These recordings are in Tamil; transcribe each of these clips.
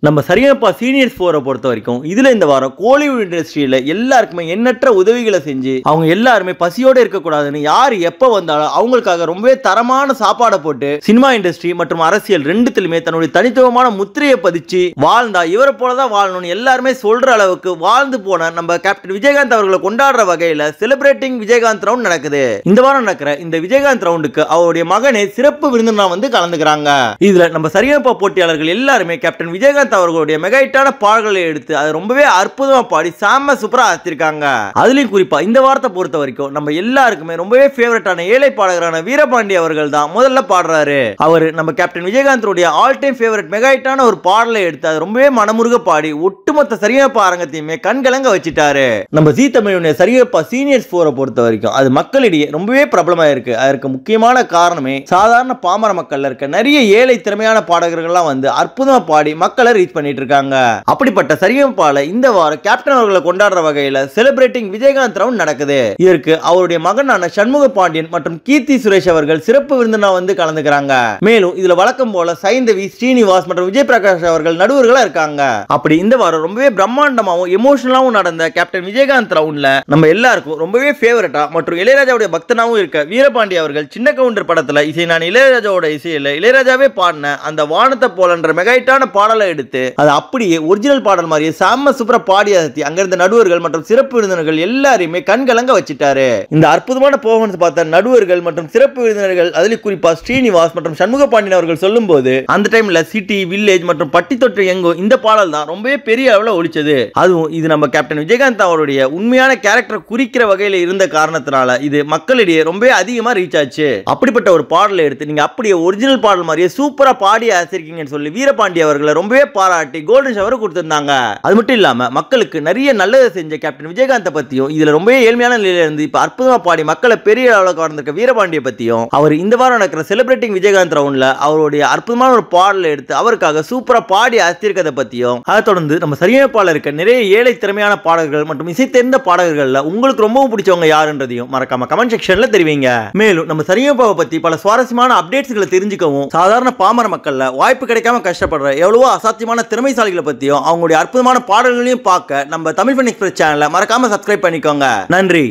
நம்ம சரியாப்பா சீனியர்ஸ் 4 பொறுத்த வரைக்கும் இதுல இந்த வாரம் கோலிவுட் இண்டஸ்ட்ரியில எல்லாருக்குமே எண்ணற்ற உதவிகளை செஞ்சு அவங்க எல்லாருமே பசியோட இருக்கக்கூடாதுன்னு யார் எப்ப வந்தாலும் அவங்களுக்காக ரொம்பவே தரமான சாப்பாடை போட்டு சினிமா இண்டஸ்ட்ரி மற்றும் அரசியல் ரெண்டுத்திலுமே தன்னுடைய தனித்துவமான முத்திரையை பதிச்சு வாழ்ந்தா இவரை போலதான் வாழணும்னு எல்லாருமே சொல்ற அளவுக்கு வாழ்ந்து போன நம்ம கேப்டன் விஜயகாந்த் அவர்களை கொண்டாடுற வகையில செலிப்ரேட்டிங் விஜயகாந்த் ரவுண்ட் நடக்குது. இந்த வாரம் நடக்கிற இந்த விஜயகாந்த் ரவுண்டுக்கு அவருடைய மகனே சிறப்பு விருந்தினரா வந்து கலந்துக்கிறாங்க. இதுல நம்ம சரியாப்பா போட்டியாளர்கள் எல்லாருமே கேப்டன் விஜயகாந்த் அவர்களுடைய மெகாஹிட்டான பாடல்களை எடுத்து அது ரொம்பவே அற்புதமா பாடி சாம சூப்பரா ஆத்திருக்காங்க. அதுலயும் குறிப்பா இந்த வாரத்தை பொறுத்த வரைக்கும் நம்ம எல்லாருக்குமே ரொம்பவே ஃபேவரட்டான ஏழை பாடகரான வீரபாண்டி அவர்கள் தான் முதல்ல பாடுறாரு. அவர் நம்ம கேப்டன் விஜயகாந்தோடைய ஆல் டைம் ஃபேவரட் மெகாஹிட்டான ஒரு பாடலை எடுத்து அது ரொம்பவே மனமுருக பாடி ஒட்டுமொத்த சரியாப்பா அரங்கத்தையுமே கண்கலங்க வச்சிட்டாரு. நம்ம ஜீ தமிழுடைய சரியாப்பா சீனியர்ஸ் 4 பொறுத்த வரைக்கும் அது மக்களிடையே ரொம்பவே பிரபலமா இருக்கு. அதற்கு முக்கியமான காரணமே சாதாரண பாமர மக்கள்ல இருக்க நிறைய ஏழை திறமையான பாடகர்கள்லாம் வந்து அற்புதமா பாடி மக்களை ரீச் பண்ணிட்டு இருக்காங்க. அப்படிப்பட்ட சரியாப்பால இந்த வாரம் கேப்டன் அவர்களை கொண்டாடுற வகையில செலிப்ரேட்டிங் விஜயகாந்த் ரவுண்ட் நடக்குது. இதற்கு அவருடைய மகனான சண்முக பாண்டியன் மற்றும் கீர்த்தி சுரேஷ் அவர்கள் சிறப்பு விருந்தினரா வந்து கலந்துக்கிறாங்க. மேலும் இதுல வழக்கம் போல சைந்தவி, ஸ்ரீனிவாஸ் மற்றும் விஜய் பிரகாஷ் அவர்கள் நடுவர்களா இருக்காங்க. அப்படி இந்த வாரம் ரொம்பவே பிரம்மாண்டமாவும் எமோஷனலாவும் நடந்த கேப்டன் விஜயகாந்த் ரவுண்ட்ல நம்ம எல்லாருக்கும் ரொம்பவே ஃபேவரட்டா மற்றும் இளையராஜாவுடைய பக்தனாவும் இருக்க வீரபாண்டி அவர்கள் சின்ன கவுண்டர் படத்துல நான் இளையராஜாவோட இசையில இளையராஜாவே பாடின அந்த வானத்தை போலன்ற மெகாஹிட்டான பாடலை எடுத்து அது அப்படியே ஒரிஜினல் பாடல் மாதிரியே சாம சூப்பரா பாடி அசத்தி அங்கிருந்த நடுவர்கள் மற்றும் சிறப்பு விருந்தினர்கள் எல்லாரையுமே கண்கலங்க வச்சிட்டாரு. இந்த அற்புதமான பெர்ஃபார்மன்ஸ் பார்த்த நடுவர்கள் மற்றும் சிறப்பு விருந்தினர்கள் அதில் குறிப்பா ஸ்ரீனிவாஸ் மற்றும் சண்முக பாண்டியன் அவர்கள் சொல்லும் போது அந்த டைம்ல சிட்டி, வில்லேஜ் மற்றும் பட்டி தொற்று எங்கோ இந்த பாடல் தான் ரொம்பவே பெரிய அளவுல ஒலிச்சது. அதுவும் இது நம்ம கேப்டன் விஜயகாந்த் அவருடைய உண்மையான கேரக்டர் குறிக்கிற வகையில இருந்த காரணத்தினால இது மக்களிடையே ரொம்பவே அதிகமா ரீச் ஆச்சு. அப்படிப்பட்ட ஒரு பாடலை எடுத்து நீங்க அப்படியே ஒரிஜினல் பாடல் மாதிரியே சூப்பரா பாடி ஆசிரிக்கீங்கன்னு சொல்லி வீரபாண்டி அவர்களை ரொம்பவே பாராட்டி கோல்டன் ஷவர் கொடுத்திருந்தாங்க. அது மட்டும் இல்லாம மக்களுக்கு நிறைய நல்லது செஞ்ச கேப்டன் விஜயகாந்த் பத்தியும் இதுல ரொம்பவே ஏழ்மையான நிலையில இருந்து இப்ப அற்புதமா பாடி மக்களை பெரிய அளவுக்கு வளர்ந்திருக்க வீரபாண்டிய பத்தியும் அவர் இந்த வாரம் நடக்கிற செலிப்ரேட்டிங் விஜயகாந்த் ரவுண்ட்ல அவருடைய அற்புதமான ஒரு பாடலை எடுத்து அவருக்காக சூப்பரா பாடி ஆசிரியர்கதை பத்தியும் அதை தொடர்ந்து நம்ம சரியாப்பால இருக்க நிறைய ஏழை திறமையான பாடகர்கள் மற்றும் இசை தெரிந்த பாடகர்கள்ல உங்களுக்கு ரொம்பவும் பிடிச்சவங்க யாருன்றதையும் மறக்காம கமெண்ட் செக்ஷன்ல தெரிவிங்க. மேலும் நம்ம சரியாப்பாவை பத்தி பல சுவாரஸ்யமான அப்டேட்ஸ்களை தெரிஞ்சுக்கவும் சாதாரண பாமர மக்கள்ல வாய்ப்பு கிடைக்காம கஷ்டப்படுற எவ்வளவோ அசாத்தியமான திறமைசாலிகளை பத்தியும் அவங்களுடைய அற்புதமான பாடல்களையும் பார்க்க நம்ம தமிழ் ஃபன் எக்ஸ்பிரஸ் சேனலை மறக்காம சப்ஸ்கிரைப் பண்ணிக்கோங்க. நன்றி.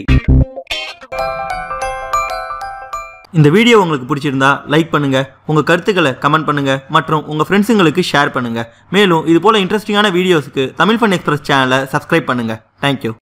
இந்த வீடியோ உங்களுக்கு பிடிச்சிருந்தா லைக் பண்ணுங்க, உங்க கருத்துக்களை கமெண்ட் பண்ணுங்க மற்றும் உங்க ஃப்ரெண்ட்ஸுங்களுக்கு ஷேர் பண்ணுங்க. மேலும் இது போல இன்ட்ரெஸ்டிங்கான வீடியோஸ்க்கு தமிழ் ஃபன் எக்ஸ்பிரஸ் சேனலை சப்ஸ்கிரைப் பண்ணுங்க. தேங்க்யூ.